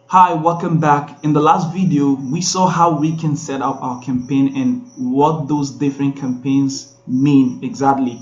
Hi, welcome back. In the last video, we saw how we can set up our campaign and what those different campaigns mean exactly.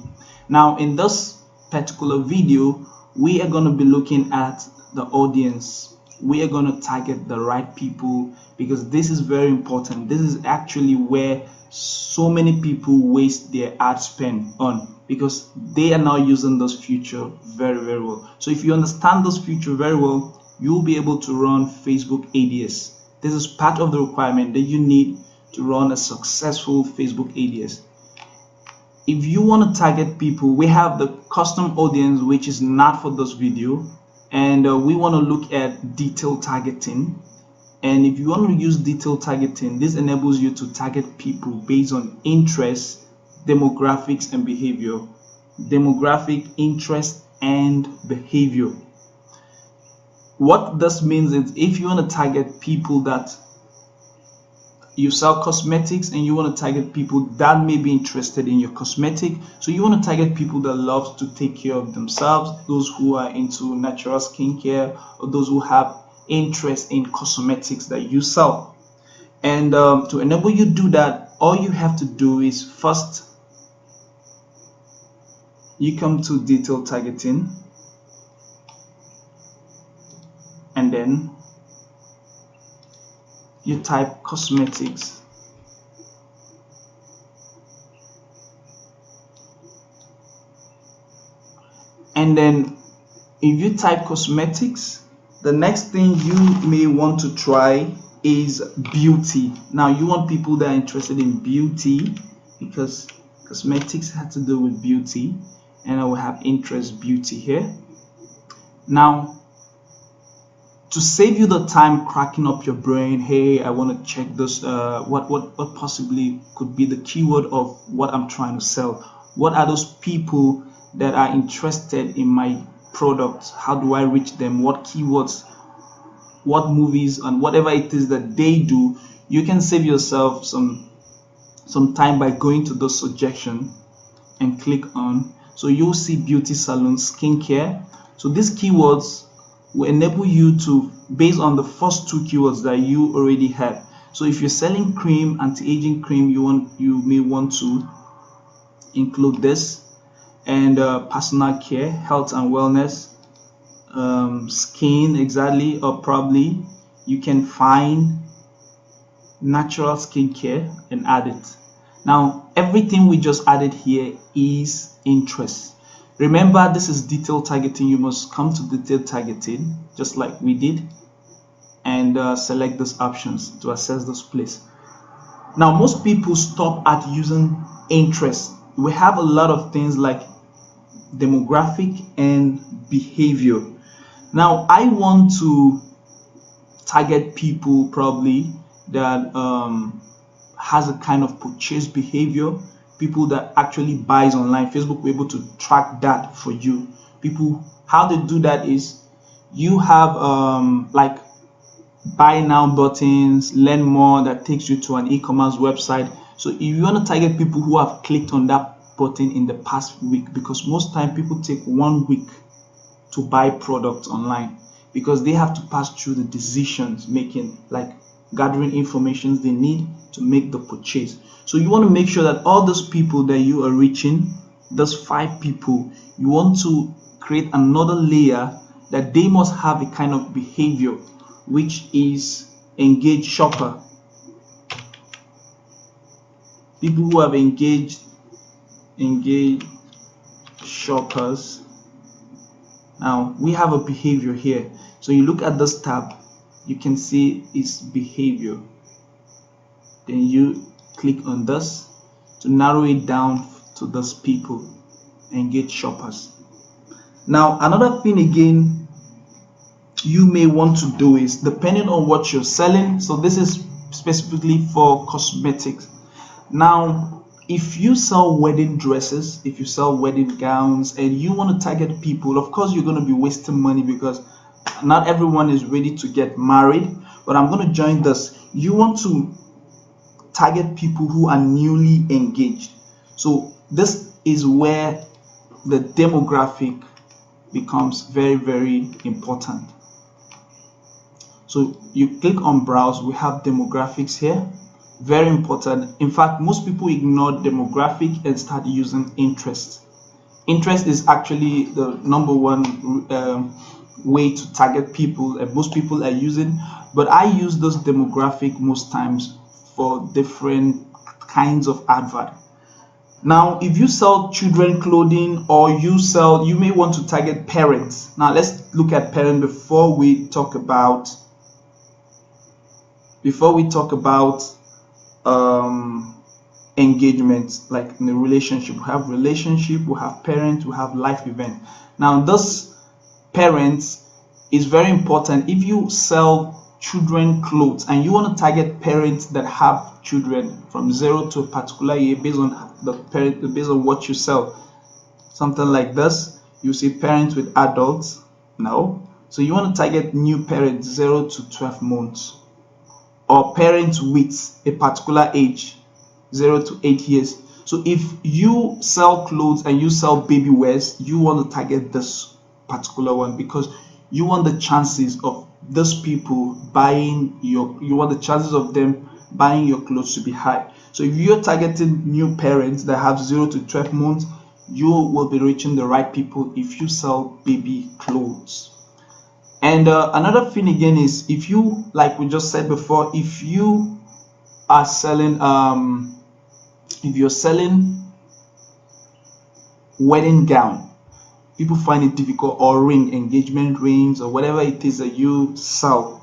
Now, in this particular video, we are going to be looking at the audience. We are going to target the right people because this is very important. This is actually where so many people waste their ad spend on because they are now using this feature very well. So if you understand this feature very well, you'll be able to run Facebook ADS. This is part of the requirement that you need to run a successful Facebook ADS. If you want to target people, we have the custom audience, which is not for this video, and we want to look at detailed targeting. And if you want to use detailed targeting, this enables you to target people based on interest, demographics, and behavior. Demographic, interest, and behavior. What this means is if you want to target people that you sell cosmetics and you want to target people that may be interested in your cosmetic, so you want to target people that love to take care of themselves, those who are into natural skincare, or those who have interest in cosmetics that you sell. And to enable you to do that, all you have to do is first you come to detailed targeting, and then you type cosmetics, and then if you type cosmetics, the next thing you may want to try is beauty. Now you want people that are interested in beauty because cosmetics has to do with beauty, and I will have interest beauty here. Now, to save you the time cracking up your brain, hey, I want to check this, what possibly could be the keyword of what I'm trying to sell. What are those people that are interested in my products? How do I reach them? What keywords, what movies, and whatever it is that they do? You can save yourself some time by going to the suggestion and click on. So you'll see beauty salon, skincare. So these keywords will enable you to, based on the first two keywords that you already have. So if you're selling cream, anti-aging cream, you may want to include this, and personal care, health and wellness, skin, exactly, or probably you can find natural skincare and add it. Now everything we just added here is interest. Remember, this is detailed targeting. You must come to detailed targeting just like we did and select those options to access this place. Now most people stop at using interest. We have a lot of things like demographic and behavior. Now I want to target people probably that has a kind of purchase behavior, people that actually buys online. Facebook will be able to track that for you. People, how they do that is you have like buy now buttons, learn more, that takes you to an e-commerce website. So if you want to target people who have clicked on that button in the past week, because most time people take 1 week to buy products online because they have to pass through the decisions making, like gathering information they need to make the purchase. So you want to make sure that all those people that you are reaching, those 5 people, you want to create another layer that they must have a kind of behavior, which is engaged shopper. People who have engaged shoppers. Now we have a behavior here. So you look at this tab, you can see its behavior. Then you click on this to narrow it down to those people, engaged shoppers. Now another thing again you may want to do is, depending on what you're selling, so this is specifically for cosmetics. Now if you sell wedding dresses, if you sell wedding gowns, and you want to target people, of course you're going to be wasting money because not everyone is ready to get married. But I'm going to join this. You want to target people who are newly engaged. So this is where the demographic becomes very important. So you click on browse. We have demographics here, very important. In fact, most people ignore demographic and start using interest. Interest is actually the number one way to target people, and most people are using, but I use those demographic most times for different kinds of advert. Now, if you sell children clothing, or you may want to target parents. Now let's look at parents before we talk about engagement. Like in a relationship, we have relationship, we have parents, we have life event. Now this parents is very important. If you sell children clothes and you want to target parents that have children from 0 to a particular year, based on what you sell, something like this, you see parents with adults. No, so you want to target new parents 0 to 12 months, or parents with a particular age, 0 to 8 years. So if you sell clothes and you sell baby wears, you want to target this particular one, because you want the chances of those people buying you want the chances of them buying your clothes to be high. So if you're targeting new parents that have 0 to 12 months, you will be reaching the right people if you sell baby clothes. And another thing again is, if you, like we just said before, if you are selling if you're selling wedding gown, people find it difficult, or engagement rings, or whatever it is that you sell,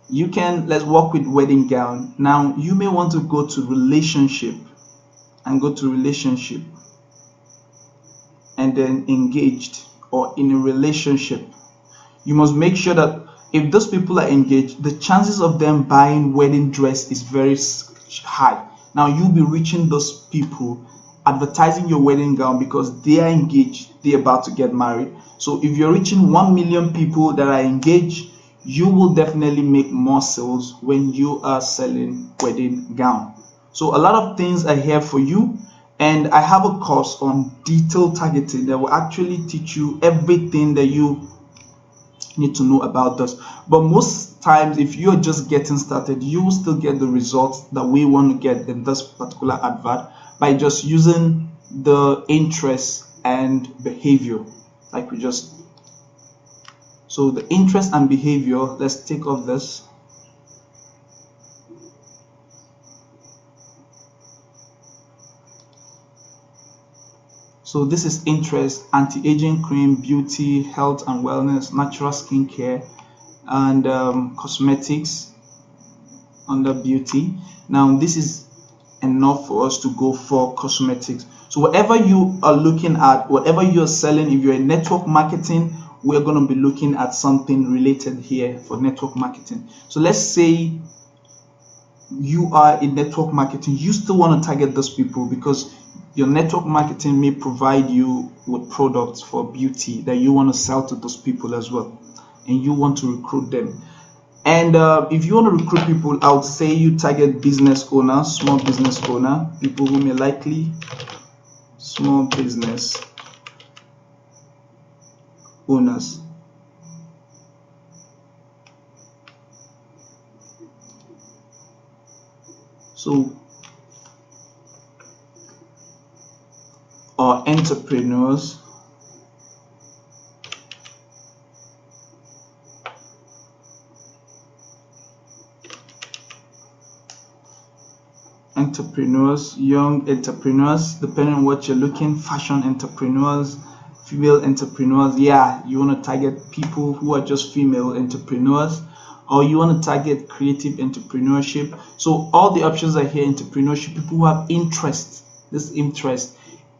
let's work with wedding gown. Now you may want to go to relationship and then engaged, or in a relationship. You must make sure that if those people are engaged, the chances of them buying wedding dress is very high. Now you'll be reaching those people, advertising your wedding gown, because they are engaged, they're about to get married. So if you're reaching 1 million people that are engaged, you will definitely make more sales when you are selling wedding gown. So a lot of things are here for you, and I have a course on detailed targeting that will actually teach you everything that you need to know about this. But most times, if you're just getting started, you will still get the results that we want to get in this particular advert by just using the interest and behavior, like we just. So the interest and behavior, let's take off this. So this is interest: anti-aging cream, beauty, health and wellness, natural skincare, and cosmetics under beauty. Now this is enough for us to go for cosmetics. So whatever you are looking at, whatever you're selling, if you're in network marketing, we're going to be looking at something related here for network marketing. So let's say you are in network marketing, you still want to target those people, because your network marketing may provide you with products for beauty that you want to sell to those people as well, and you want to recruit them. And if you want to recruit people, I would say you target business owners, small business owner, people who may likely small business owners. So, or entrepreneurs. Young entrepreneurs, depending on what you're looking, fashion entrepreneurs, female entrepreneurs. Yeah, you want to target people who are just female entrepreneurs, or you want to target creative entrepreneurship. So all the options are here. Entrepreneurship, people who have interest. This interest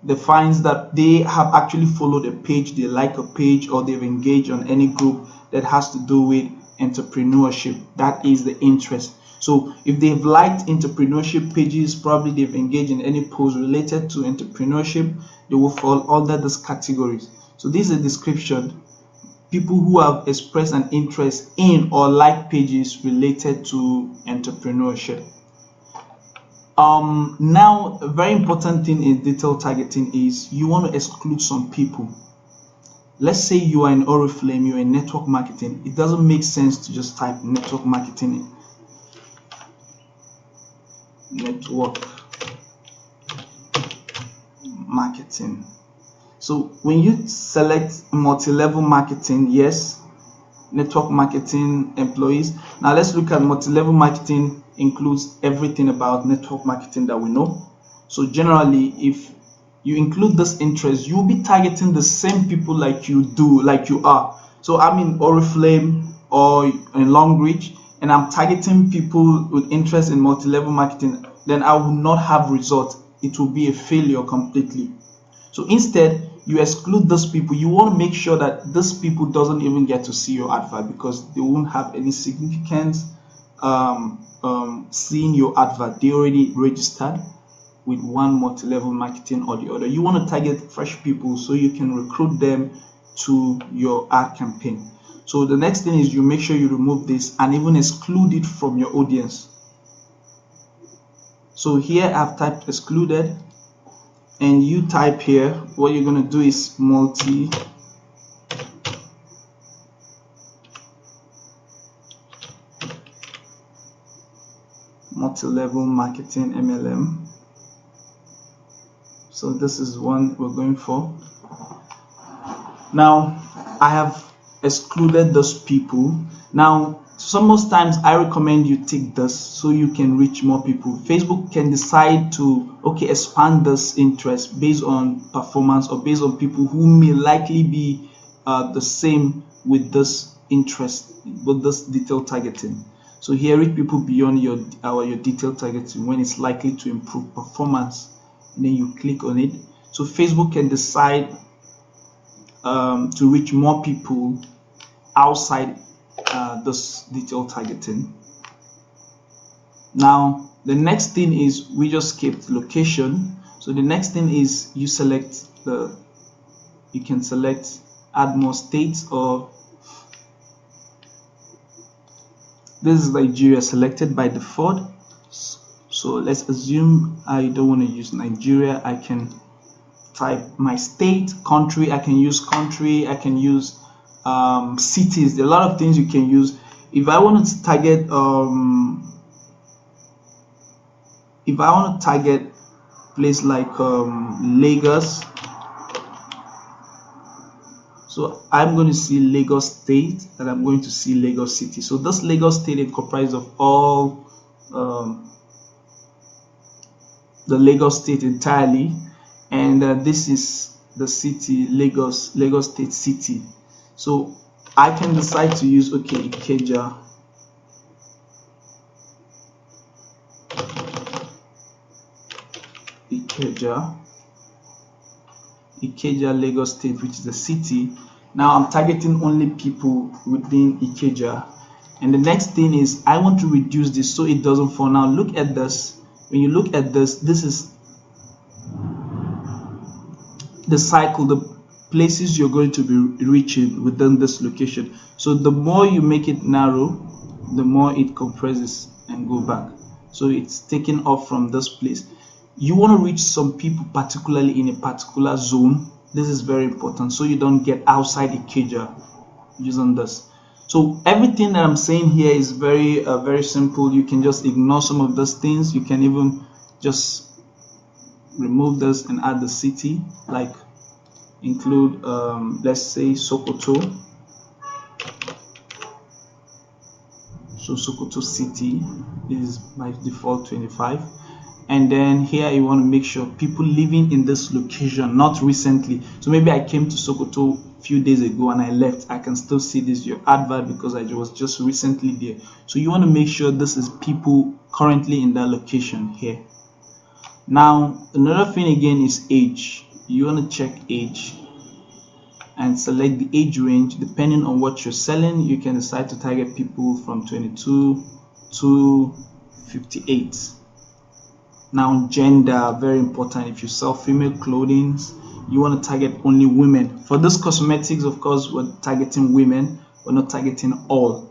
defines that they have actually followed a page, they like a page, or they've engaged on any group that has to do with entrepreneurship. That is the interest. So if they've liked entrepreneurship pages, probably they've engaged in any post related to entrepreneurship, they will fall under these categories. So this is a description: people who have expressed an interest in or like pages related to entrepreneurship. Now, a very important thing in detailed targeting is you want to exclude some people. let's say you are in Oriflame, you're in network marketing. It doesn't make sense to just type network marketing in. Network marketing. So when you select multi-level marketing, yes, network marketing employees. Now let's look at multi-level marketing includes everything about network marketing that we know. So generally, if you include this interest, you'll be targeting the same people like you are. So I'm in Oriflame or in Longreach, and I'm targeting people with interest in multi-level marketing, then I will not have results. It will be a failure completely. So instead, you exclude those people. You want to make sure that those people doesn't even get to see your advert, because they won't have any significance seeing your advert. They already registered with one multi-level marketing or the other. You want to target fresh people so you can recruit them to your ad campaign. So the next thing is you make sure you remove this and even exclude it from your audience. So here I've typed excluded, and you type here, what you're going to do is multi-level marketing MLM. So this is one we're going for. Now I have excluded those people. Now most times I recommend you take this so you can reach more people. Facebook can decide to expand this interest based on performance or based on people who may likely be the same with this interest, with this detailed targeting. So here, reach people beyond your detailed targeting when it's likely to improve performance, and then you click on it. So Facebook can decide to reach more people outside this detailed targeting. Now the next thing is, we just skipped location. So the next thing is you can select add more states, or this is Nigeria selected by default. So let's assume I don't want to use Nigeria. I can type my state, country. I can use country. I can use cities. There are a lot of things you can use. If I want to target place like Lagos, so I'm going to see Lagos State and I'm going to see Lagos City. So this Lagos State is comprised of all the Lagos State entirely, and this is the city, Lagos State City. So I can decide to use Ikeja. Ikeja, Lagos State, which is the city. Now I'm targeting only people within Ikeja. And the next thing is, I want to reduce this so it doesn't fall. Now look at this. When you look at this, this is the cycle, the places you're going to be reaching within this location. So the more you make it narrow, the more it compresses and go back. So it's taken off from this place. You want to reach some people particularly in a particular zone. This is very important, so you don't get outside Ikeja using this. So everything that I'm saying here is very very simple. You can just ignore some of those things. You can even just remove this and add the city, like include let's say Sokoto. So Sokoto City is by default 25. And then here you want to make sure people living in this location, not recently. So maybe I came to Sokoto a few days ago and I left. I can still see this your advert because I was just recently there. So you want to make sure this is people currently in that location here. Now another thing again is age. You want to check age and select the age range. Depending on what you're selling, you can decide to target people from 22 to 58. Now gender, very important. If you sell female clothing, you want to target only women. For this cosmetics, of course, we're targeting women, we're not targeting all.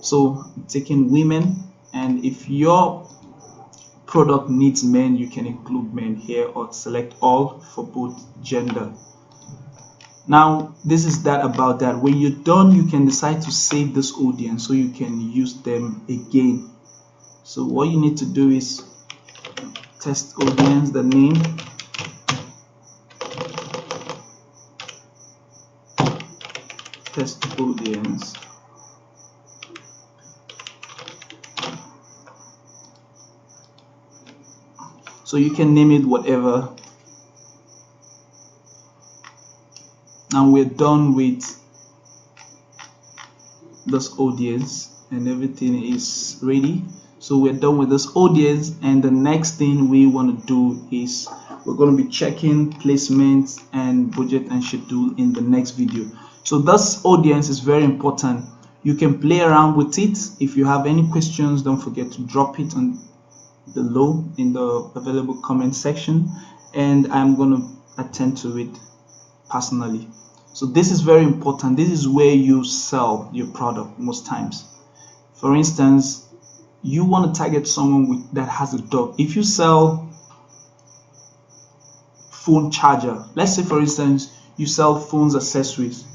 So taking women, and if your product needs men, you can include men here or select all for both gender. Now this is that about that. When you're done, you can decide to save this audience so you can use them again. So what you need to do is test audience, the name, test audience. So you can name it whatever. Now we're done with this audience and everything is ready. So we're done with this audience, and the next thing we want to do is we're going to be checking placements and budget and schedule in the next video. So this audience is very important. You can play around with it. If you have any questions, don't forget to drop it on below in the available comment section, and I'm going to attend to it personally. So this is very important. This is where you sell your product most times. For instance, you want to target someone that has a dog. If you sell phone charger, let's say for instance you sell phones accessories,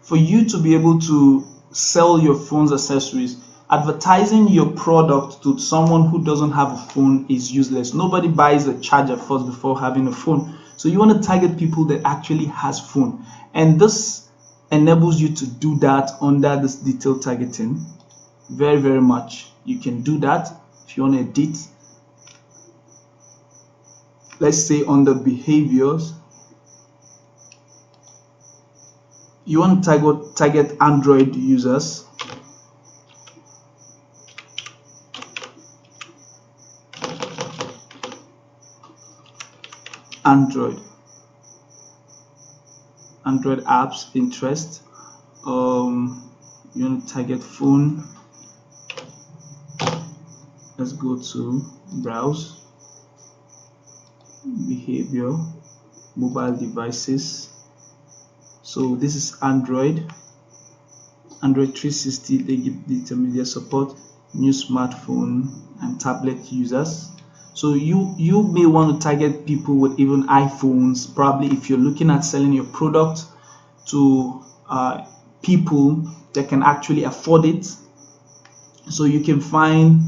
for you to be able to sell your phones accessories, advertising your product to someone who doesn't have a phone is useless. Nobody buys a charger first before having a phone. So you want to target people that actually has phone, and this enables you to do that under this detailed targeting very much. You can do that if you want to edit. Let's say under behaviors, you want to target Android users. Android apps interest. You want to target phone. Let's go to browse, behavior, mobile devices. So this is Android 360. They give the intermediate support, new smartphone and tablet users. So you may want to target people with even iPhones, probably if you're looking at selling your product to people that can actually afford it. So you can find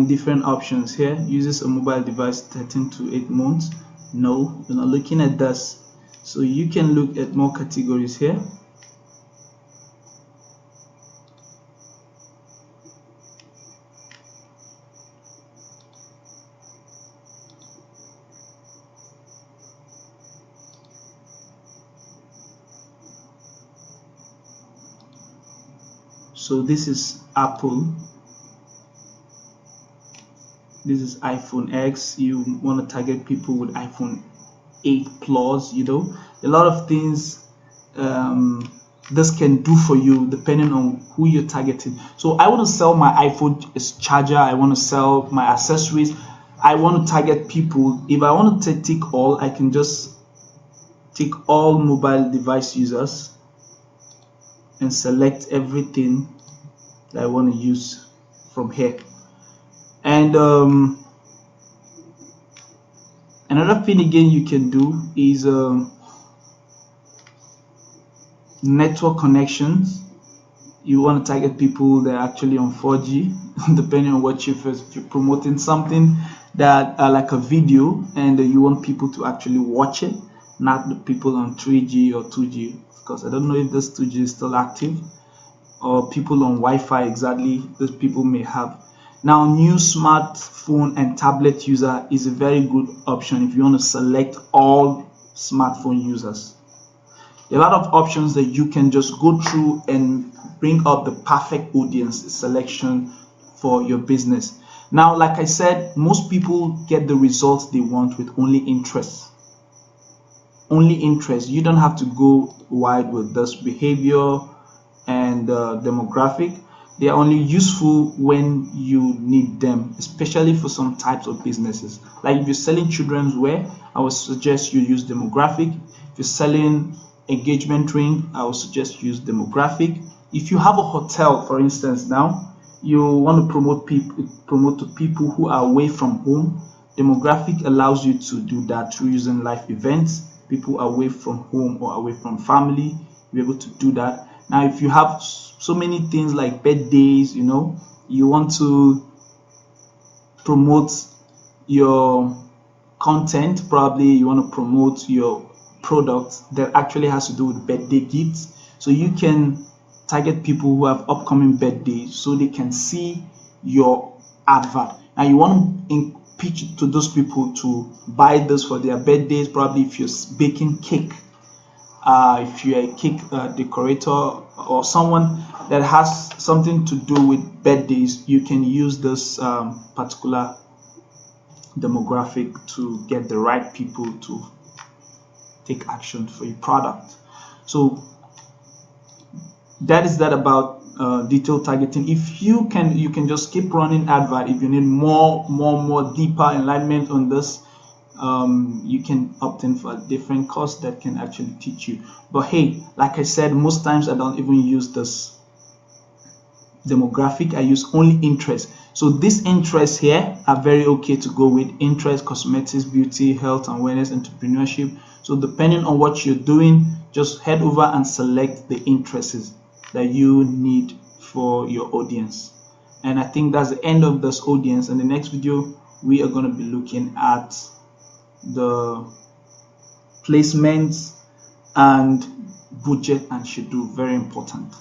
different options here. Uses a mobile device 13 to 8 months. No, you're not looking at this. So you can look at more categories here. So this is Apple. This is iPhone X. You want to target people with iPhone 8 Plus. You know, a lot of things this can do for you depending on who you're targeting. So I want to sell my iPhone charger. I want to sell my accessories. I want to target people. If I want to tick all, I can just tick all mobile device users and select everything that I want to use from here. And another thing again you can do is network connections. You want to target people that are actually on 4G depending on what if you're promoting something that like a video, and you want people to actually watch it, not the people on 3G or 2G. Of course, I don't know if this 2G is still active, or people on Wi-Fi. Exactly, those people may have. Now, new smartphone and tablet user is a very good option if you want to select all smartphone users. A lot of options that you can just go through and bring up the perfect audience selection for your business. Now, like I said, most people get the results they want with only interest. Only interest. You don't have to go wide with this behavior and demographic. They are only useful when you need them, especially for some types of businesses. Like if you're selling children's wear, I would suggest you use demographic. If you're selling engagement ring, I would suggest use demographic. If you have a hotel, for instance, now you want to promote to people who are away from home, Demographic allows you to do that through using live events, people away from home or away from family. You're able to do that. Now, if you have so many things like birthdays, you know, you want to promote your content, probably you want to promote your product that actually has to do with birthday gifts. So you can target people who have upcoming birthdays so they can see your advert. Now you want to pitch to those people to buy this for their birthdays. Probably if you're baking cake, if you're a cake decorator or someone that has something to do with birthdays, you can use this particular demographic to get the right people to take action for your product. So that is that about detailed targeting. If you can just keep running advert. If you need more deeper enlightenment on this, you can opt in for a different course that can actually teach you. But hey, like I said, most times I don't even use this demographic. I use only interest. So these interests here are very okay to go with: interest, cosmetics, beauty, health and wellness, entrepreneurship. So depending on what you're doing, just head over and select the interests that you need for your audience. And I think that's the end of this audience. In the next video, we are going to be looking at the placements and budget and schedule. Very important.